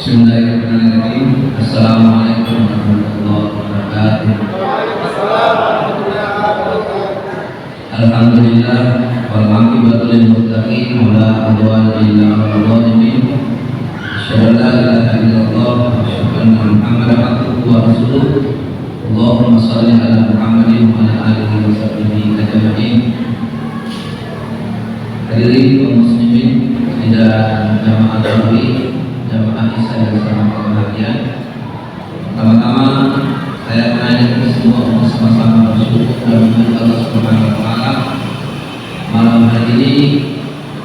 Bismillahirrahmanirrahim. Assalamualaikum warahmatullahi wabarakatuh. Alhamdulillah wal aqibatu lil muttaqin wa la udwana illa 'alal zalimin. Asyhadu an la ilaha illallah wa asyhadu anna Muhammadan abduhu wa rasuluh. Allahumma shalli ala Muhammadin wa ala alihi wa sahbihi ajma'in. Hadirin kaum muslimin dan jamaah tarawih, jamaah Isya yang sangat berbahagia. Pertama-tama saya mengajak semua untuk sama-sama bersyukur dan memuji Allah Subhanahu wa taala. Malam hari ini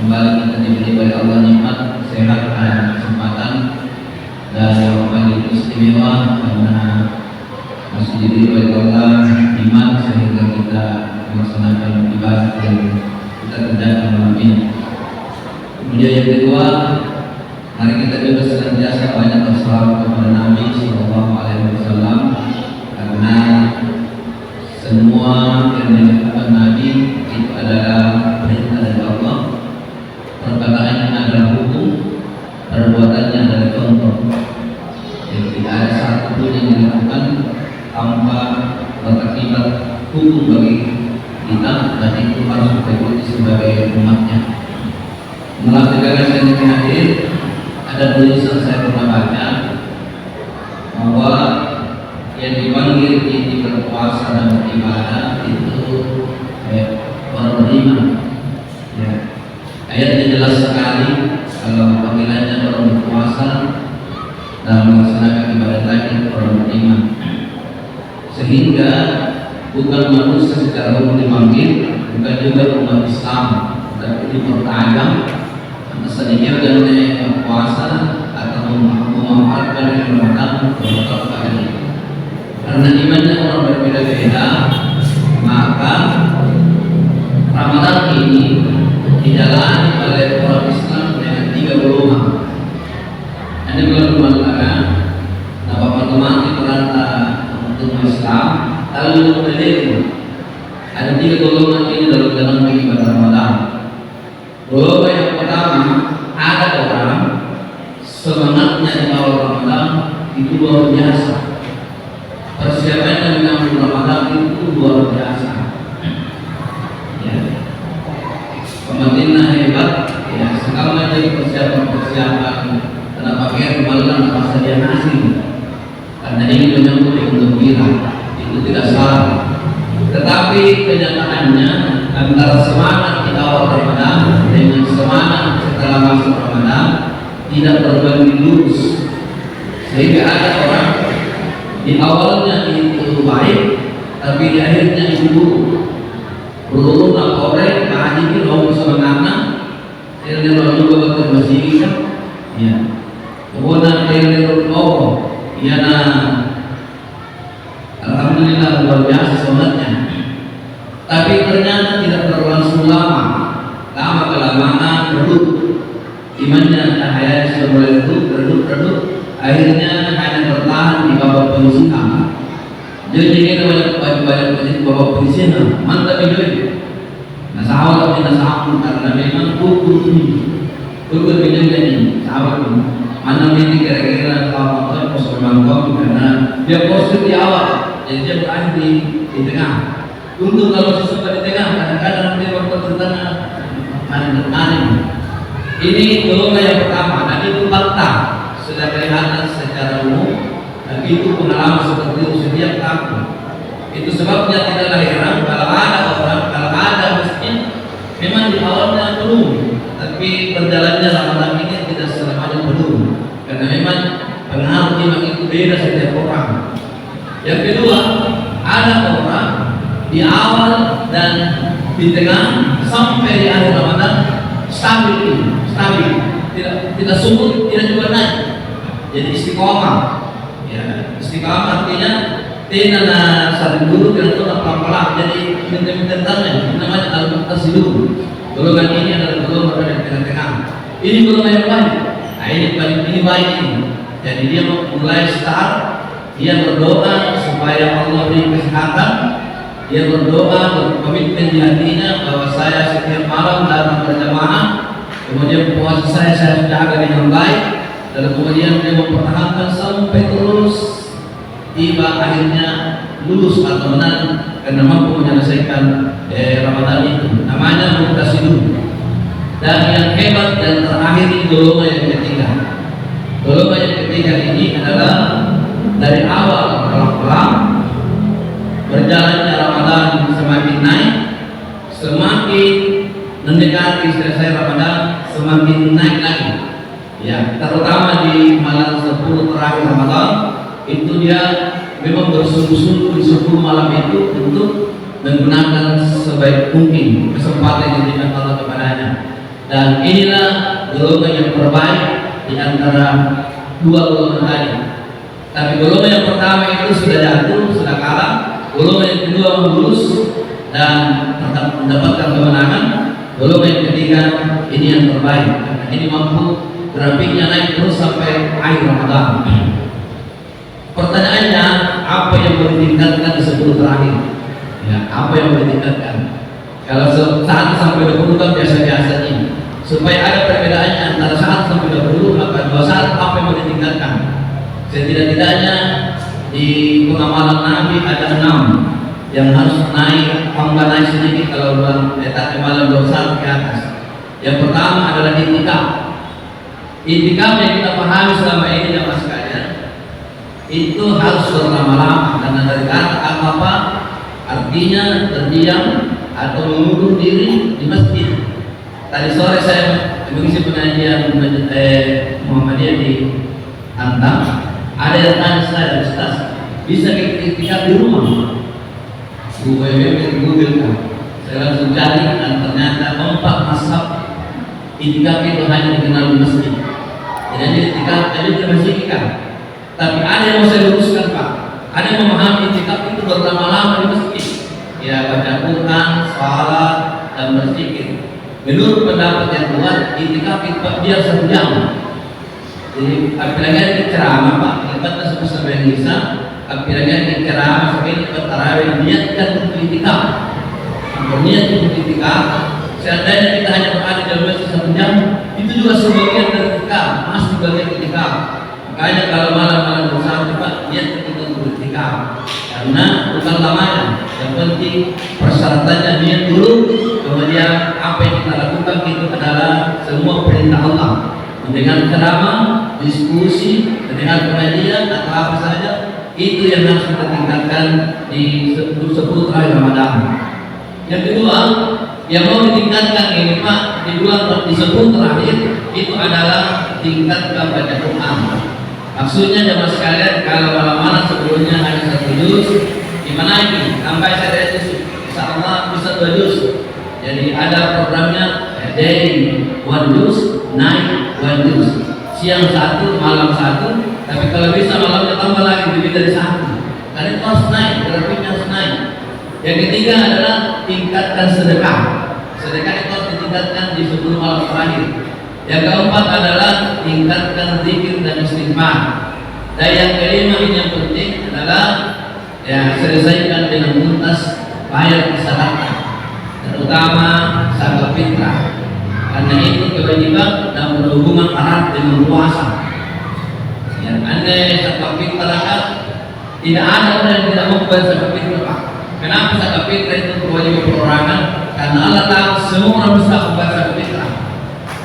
kembali kita diberi oleh Allah nikmat sehat dan kesempatan, dan yang paling istimewa karena masih diberi oleh Allah iman sehingga kita melaksanakan ibadah yang kita kerjakan malam ini. Kemudian yang kedua, mari kita juga senantiasa banyak bersalawat kepada Nabi Sallallahu Alaihi Wasallam, karena semua yang dilakukan Nabi itu adalah perintah dari Allah, perkataannya adalah hukum, perbuatannya adalah contoh. Jadi tidak ada satu pun yang dilakukan tanpa berakibat hukum bagi kita, dan itu harus kita ikuti sebagai umatnya. Melalui gagasan yang hadir, ada tulisan saya pernah baca bahwa yang dipanggil ini berpuasa dan beribadah itu orang beriman. Ya. Ayatnya jelas sekali kalau panggilannya orang berpuasa dan melaksanakan ibadah lagi orang beriman. Sehingga bukan manusia secara umum dipanggil, bukan juga umat Islam, tapi dipertajam sedikit dan puasa atau memanfaatkan Ramadan untuk kali. Karena imannya orang berbeda-beda, maka Ramadan ini dijalani oleh orang Islam dengan 3 golongan. Ada golongan pertama, Bapak teman di perantara untuk Islam, lalu kemudian ada 3 golongan ini dalam ibadah Ramadan. Golongan yang pertama, ada orang semangatnya di awal Ramadan itu luar biasa, persiapannya menyambut Ramadan itu luar biasa. Ya, pemerintah hebat. Ya, sekarang aja persiapan karena pakaian malam apa saja nasi, karena ini menyambut yang gembira, itu tidak salah. Tetapi kenyataannya antara semangat di awal Ramadan dengan semangat setelah masuk Ramadan tidak berbanding lurus, sehingga ada orang di awalnya itu baik, tapi di akhirnya itu buruk. Buruk nak orang haji ini orang semangatnya, dia orang juga betul masih kan, ya. Kemudian dia orang, ya nah, alhamdulillah luar biasa semangatnya. Tapi ternyata tidak berlangsung lama kelamaan redup imannya, cahaya sudah mulai redup, akhirnya hanya bertahan di bawah penyisihan. Jadi kita banyak bawah penyisihan, mantap itu. Nah sahabat kita sahabat karena memang ukur ini sahabat ini. Mana ini kira-kira kalau motor pos bermangkok karena dia posisi di awal, jadi dia berakhir di tengah. Untuk kalau sesuatu di tengah, kadang-kadang dia berbuat tengah aneh. Ini golongan yang pertama, dan itu fakta sudah kelihatan secara umum, dan itu pengalaman seperti itu setiap tahun. Itu sebabnya tidaklah heran kalau ada muslim memang di awalnya belum, tapi berjalannya Ramadan ini tidak selamanya belum, karena memang pengaruh iman itu beda setiap orang. Yang kedua, ada orang di awal dan di tengah sampai di akhir Ramadan stabil, tidak surut, tidak juga naik. Jadi istiqomah. Ya, istiqomah artinya tidak saling dulu, tidak pelan-pelan. Jadi minta-minta namanya al-muqtasidun. Golongan ini adalah golongan yang tengah-tengah. Ini golongan yang baik. Nah, ini baik ini. Jadi dia mulai start, dia berdoa supaya Allah beri kesehatan. Dia berdoa, berkomitmen di hatinya bahwa saya setiap malam datang berjamaah, kemudian puasa saya jaga dengan baik, dan kemudian dia mempertahankan sampai terus tiba akhirnya lulus atau menang karena mampu menyelesaikan Ramadan itu. Namanya Muqtasidun. Dan yang hebat dan terakhir ini golongan yang ketiga. Golongan yang ketiga ini adalah dari awal pelan-pelan berjalannya Ramadan semakin naik, semakin mendekati selesai Ramadan semakin naik lagi. Ya, terutama di malam 10 terakhir Ramadan itu dia memang bersungguh-sungguh di 10 malam itu untuk menggunakan sebaik mungkin kesempatan yang diberikan Allah kepadanya. Dan inilah golongan yang terbaik di antara dua golongan tadi. Tapi golongan yang pertama itu sudah jatuh, sudah kalah. Golongan yang kedua lulus dan tetap mendapatkan kemenangan. Golongan yang ketiga ini yang terbaik. Karena ini mampu grafiknya naik terus sampai akhir Ramadan. Pertanyaannya, apa yang boleh ditingkatkan di 10 terakhir? Ya, apa yang boleh ditingkatkan? Kalau 1 sampai 20 kan biasa-biasa ini. Supaya ada perbedaannya antara 1 sampai 20, maka 21 apa yang boleh ditingkatkan? Setidak-tidaknya di pengamalan Nabi ada 6 yang harus naik, tambah naik sedikit kalau letaknya malam 21 ke atas. Yang pertama adalah itikaf. Itikaf yang kita pahami selama ini jamaah sekalian, itu harus berlama-lama karena dari kata apa artinya terdiam atau mengurung diri di masjid. Tadi sore saya mengisi pengajian Muhammadiyah di Antam. Ada yang tanya saya, Ustaz, bisa kita di rumah? Google kan. Saya langsung cari dan ternyata 4 mazhab itikaf itu hanya dikenal di masjid. Jadi itikaf ada di masjid kan. Tapi ada yang mau saya luruskan Pak. Ada yang memahami itikaf itu berlama-lama di masjid. Ya baca Quran, salat dan berzikir. Menurut pendapat yang kuat, itikaf itu dia 1 jam. Jadi apalagi ada ceramah Pak, lebatkan sebesar yang bisa. Apalagi ada ceramah sampai lebat tarawih, niatkan untuk itikaf. Berniat untuk itikaf. Seandainya kita hanya berada dalam masjid 1 jam, itu juga sebagian dari itikaf, masih bagian itikaf. Makanya kalau malam-malam bersama Pak, niat kita untuk itikaf. Karena bukan lamanya, yang penting persyaratannya niat dulu. Kemudian apa yang kita lakukan itu adalah semua perintah Allah. Dengan ceramah, diskusi, dengan pengajian atau apa saja, itu yang harus kita tingkatkan di 10 terakhir Ramadan. Yang kedua, yang mau ditingkatkan ini Pak di bulan di 10 terakhir itu adalah tingkatkan baca Quran. Maksudnya jemaah sekalian, kalau malam-malam sebelumnya hanya 1 juz, gimana ini? Sampai saya juz, insyaallah bisa 2 juz. Jadi ada programnya day 1 juz, night 1 juz. Siang 1, malam 1. Tapi kalau bisa malamnya tambah lagi lebih dari 1. Karena itu harus naik, grafiknya harus naik. Yang ketiga adalah tingkatkan sedekah. Sedekah itu harus ditingkatkan di 10 malam terakhir. Yang keempat adalah tingkatkan zikir dan istighfar. Dan yang kelima ini yang penting adalah ya selesaikan dengan tuntas bayar zakat, terutama zakat fitrah. Karena itu kewajiban dan berhubungan erat dengan puasa. Ya, andai zakat fitrah tidak ada orang yang tidak mau bayar zakat fitrah Pak. Kenapa zakat fitrah itu kewajiban perorangan? Karena Allah tahu semua orang bisa membayar zakat fitrah.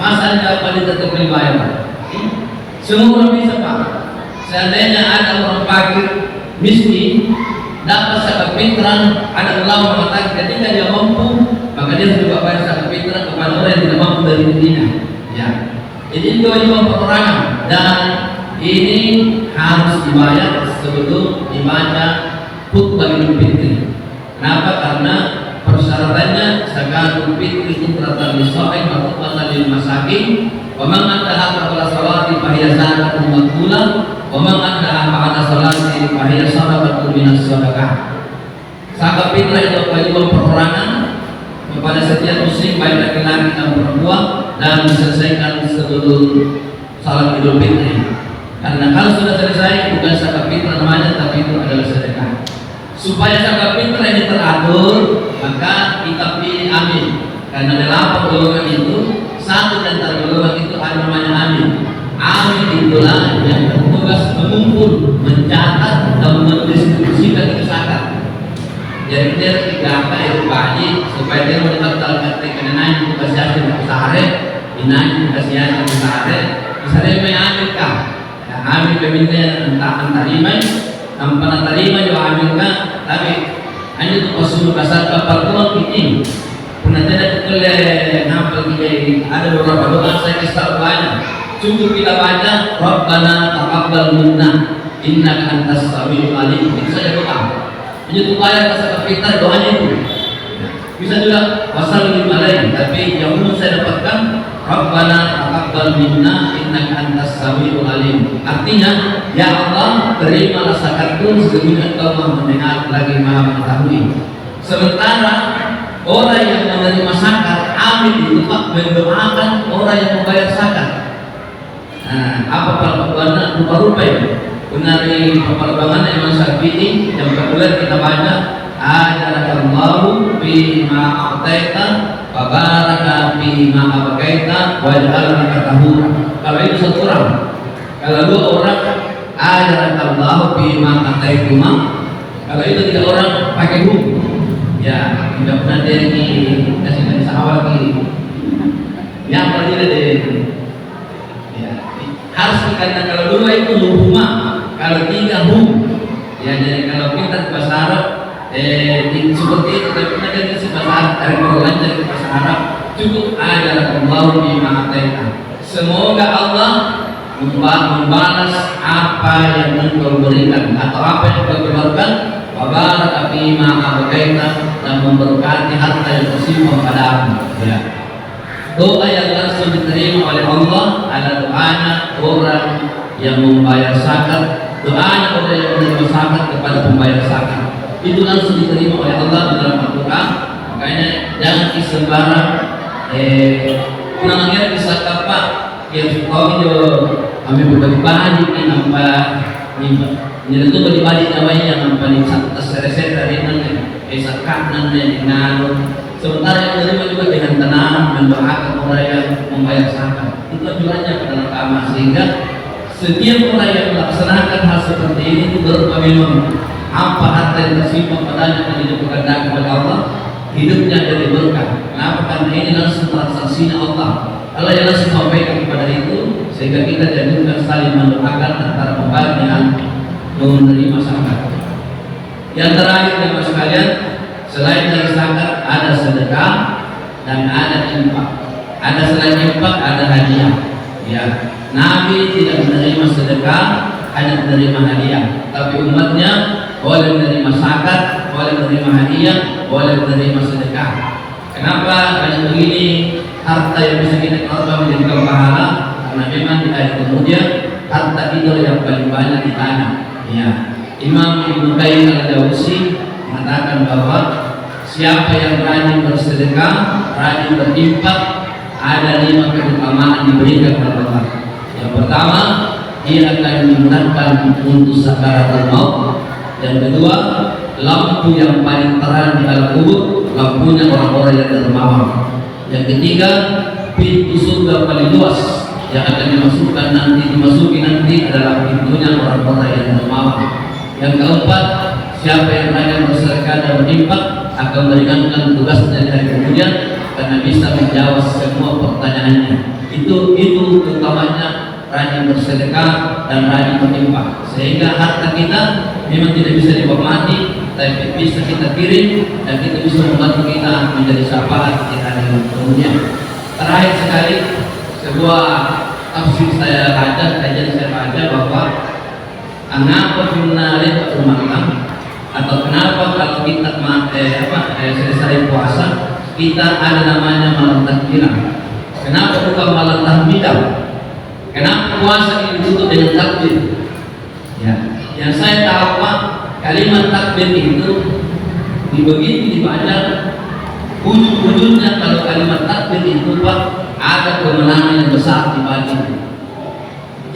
Masa tidak paling tetap dibayar? Semua orang bisa Pak. Seandainya ada orang fakir, miskin, dapat zakat fitrah, ada ulama mengatakan ketika dia mampu, maka dia juga bayar zakat fitrah kepada orang yang tidak mampu dari dirinya. Ya, jadi itu kewajiban perorangan dan ini harus dibayar sebelum dibaca khutbah Idul Fitri. Kenapa? Karena persyaratannya zakatul fitri fitratan lis-shaim wa tuqatan lil masakin wa man addaha qabla salati fa hiya zakatun maqbulah wa man addaha ba'da salati fa hiya sadaqatun minas shadaqah. Zakat fitrah itu kewajiban perorangan kepada setiap muslim baik laki-laki dan perempuan dan diselesaikan sebelum salat Idul Fitri. Karena kalau sudah selesai bukan zakat fitrah namanya, tapi itu adalah sedekah. Supaya zakat fitrah ini teratur, maka kita pilih amin. Karena dalam golongan itu, satu di antara golongan itu ada namanya amin. Amin itu supaya dia menetapkan ketika nanya itu kasihan di sehari, inanya kasihan di sehari, misalnya mengambilkan, ya, ambil pemimpin entah terima, tanpa terima juga ambilkan, tapi hanya itu pasal kasar kapal tuan ini, pernah tidak terlihat nampak kita ada beberapa doa saya kisah banyak, cukup kita baca, Rabbana taqabbal minna, innaka antas samiul alim, itu saja doa. Hanya upaya kasar kita doanya itu. Bisa juga pasal 5 lain, tapi yang belum saya dapatkan Rabbana taqabbal minna innaka antas samiul alim. Artinya, ya Allah, terimalah zakatku sesungguhnya Engkau Maha mendengar lagi Maha mengetahui. Sementara orang yang menerima zakat, amin itu Pak mendoakan orang yang membayar zakat. Nah, apa perbuatan rupa-rupa itu? Benar di perbangan Imam Syafi'i yang populer kita baca, ajarakallahu bima a'taita wa baraka bima abqaita wa ja'alna tahura. Kalau itu satu orang. Kalau dua orang, ajarakallahu bima a'taituma. Kalau itu tiga orang pakai hum. Ya, tidak pernah dari kasih awal lagi. Yang paling dari ya, harus dikatakan kalau dua itu rumah, kalau tiga hum. Ya, jadi kalau kita bahasa Arab seperti itu, tapi kita jadi bahasa Arab dari orang dari bahasa Arab cukup ajarakallahu bima a'taita. Semoga Allah membalas apa yang Engkau berikan atau apa yang Engkau keluarkan, wa baraka bima abqaita, dan memberkati harta yang tersimpan padamu. Ya. Doa yang langsung diterima oleh Allah adalah doanya orang yang membayar zakat, doanya orang yang menerima zakat kepada pembayar zakat. Itu langsung diterima oleh Allah di dalam Al-Quran. Makanya jangan sembarang kurangnya bisa apa yang suka itu kami berbagi ini nampak ini itu berbagi namanya yang nampak di satu tersereset dari nanti zakat nanti dengan sementara yang menerima juga dengan tenang mendoakan orang yang membayar zakat. Itu tujuannya pada agama, sehingga setiap orang yang melaksanakan hal seperti ini itu berupa memang apa harta yang tersimpan padanya dan diberikan kepada Allah, hidupnya jadi berkah. Kenapa? Karena ini langsung transaksinya Allah. Allah yang langsung sampaikan kepada itu, sehingga kita jadikan saling mendoakan antara pembayar dengan menerima zakat. Yang terakhir teman sekalian, selain dari zakat ada sedekah dan ada infak. Ada selain infak ada hadiah. Ya, Nabi tidak menerima sedekah, hanya menerima hadiah. Tapi umatnya boleh menerima zakat, boleh menerima hadiah, boleh menerima sedekah. Kenapa banyak begini harta yang bisa kita keluarkan menjadikan pahala? Karena memang di hari kemudian harta itu yang paling banyak di tanah. Ya, Imam Ibnu Qayyim al-Jauzi mengatakan bahwa siapa yang rajin bersedekah, rajin berinfak, ada 5 keutamaan diberikan oleh Allah. Yang pertama, dia akan dimenangkan untuk sakaratul maut. Yang kedua, lampu yang paling terang di alam kubur, lampunya orang-orang yang dermawan. Yang ketiga, pintu surga paling luas yang akan dimasuki nanti adalah pintunya orang-orang yang dermawan. Yang keempat, siapa yang rajin bersedekah dan berinfak akan meringankan tugasnya di hari kemudian karena bisa menjawab semua pertanyaannya. Itu utamanya rajin bersedekah dan rajin berinfak, sehingga harta kita memang tidak bisa dihormati, tapi bisa kita kirim dan kita bisa membantu kita menjadi syafaat di hari kemudian. Terakhir sekali, sebuah tafsir saya baca, kajian saya baca bahwa kenapa finnalit umatkan, atau kenapa kalau kita selesai puasa kita ada namanya malam takbiran. Kenapa bukan malam tahmidah? Kenapa puasa ini ditutup dengan takbir? Ya, yang saya tahu Pak, kalimat takbir itu begitu dibaca, ujung-ujungnya kalau kalimat takbir itu Pak ada kemenangan yang besar di bagi.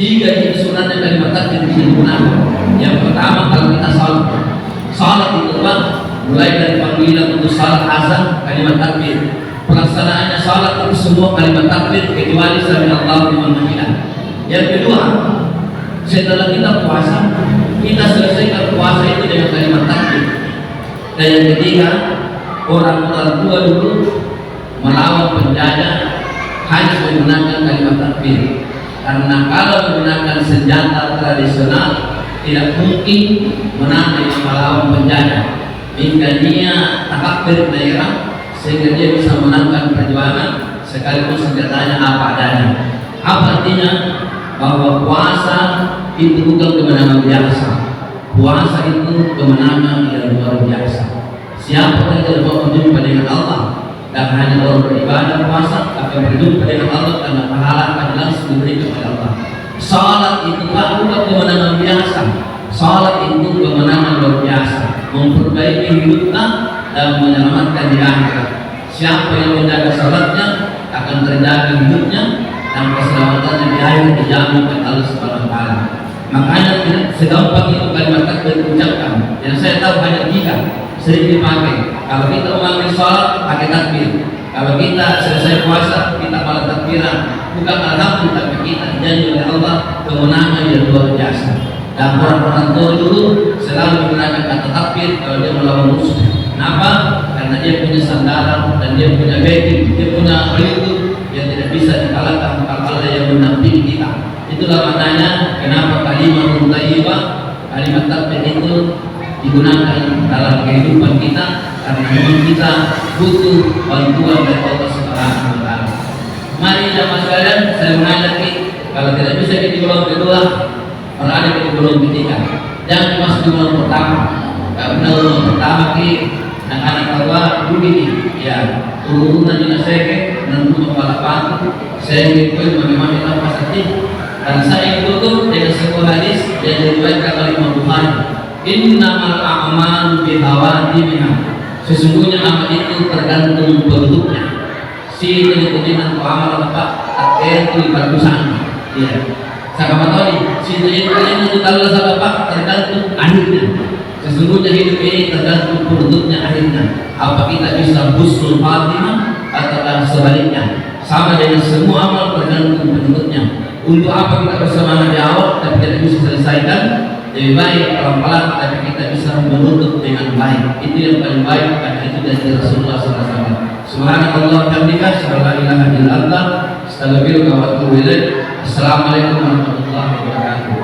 3 sunatnya kalimat takbir bisa digunakan. Yang pertama, kalau kita salat itu Pak, mulai dari panggilan untuk salat azan kalimat takbir. Pelaksanaannya salat itu semua kalimat takbir kecuali sami Allahu liman hamidah. Yang kedua, setelah kita puasa, kita selesaikan puasa itu dengan kalimat takbir. Dan yang ketiga, orang-orang tua dulu melawan penjajah hanya menggunakan kalimat takbir. Karena kalau menggunakan senjata tradisional tidak mungkin menang dengan melawan penjajah. Hingga dia takbir daerah sehingga dia bisa menangkan perjuangan sekalipun senjatanya apa adanya. Apa artinya? Bahwa puasa itu bukan kemenangan biasa. Puasa itu kemenangan yang luar biasa. Siapa yang tidak mau berjumpa dengan Allah dan hanya orang beribadah puasa akan berjumpa dengan Allah karena pahala akan langsung diberikan oleh Allah. Salat itu bukan kemenangan biasa. Salat itu kemenangan luar biasa, memperbaiki hidupnya dan menyelamatkan di akhirat. Siapa yang menjaga salatnya akan terjaga hidupnya dan keselamatannya di akhirat dijamin oleh Allah Subhanahu wa taala. Makanya segampang itu kalimat takbir diucapkan. Yang saya tahu hanya 3 sering dipakai. Kalau kita memanggil salat pakai takbir. Kalau kita selesai puasa kita malah takbiran. Bukan alhamdulillah, tapi kita dijanji oleh Allah kemenangan yang luar biasa. Dan orang-orang tua dulu selalu menggunakan kata takbir kalau dia melawan musuh. Kenapa? Karena dia punya sandaran dan dia punya backing, dia punya pelindung yang tidak bisa dikalahkan kalau Allah yang mendampingi kita. Itulah maknanya kenapa kalimat thayyibah, kalimat takbir itu digunakan dalam kehidupan kita, karena memang kita butuh bantuan dari Allah Subhanahu wa taala. Mari jamaah sekalian, saya mengajak kalau tidak bisa di golongan kedua, berada di golongan ketiga. Jangan masuk di golongan pertama. Karena golongan pertama anak-anak Allah dulu ya turunan juga seke dan kepala batu saya itu bagaimana apa saja. Dan saya tutup dengan sebuah hadis yang diriwayatkan oleh Imam Bukhari. Innamal a'malu bihawadimiha. Sesungguhnya amal itu tergantung bentuknya. Si itu dengan amal apa? Itu bagusan. Iya. Saya tahu si itu itu kalau salah apa? Tergantung akhirnya. Sesungguhnya hidup ini tergantung bentuknya akhirnya. Apa kita bisa husnul khatimah atau sebaliknya? Sama dengan semua amal tergantung bentuknya. Untuk apa kita bersemangat di awal tapi tidak bisa selesaikan? Lebih baik pelan-pelan tapi kita bisa menutup dengan baik. Itu yang paling baik, karena itu dari Rasulullah SAW. Subhanallah wa bihamdihi, asyhadu an la ilaha illa anta, astaghfiruka wa atubu ilaik. Assalamualaikum warahmatullahi wabarakatuh.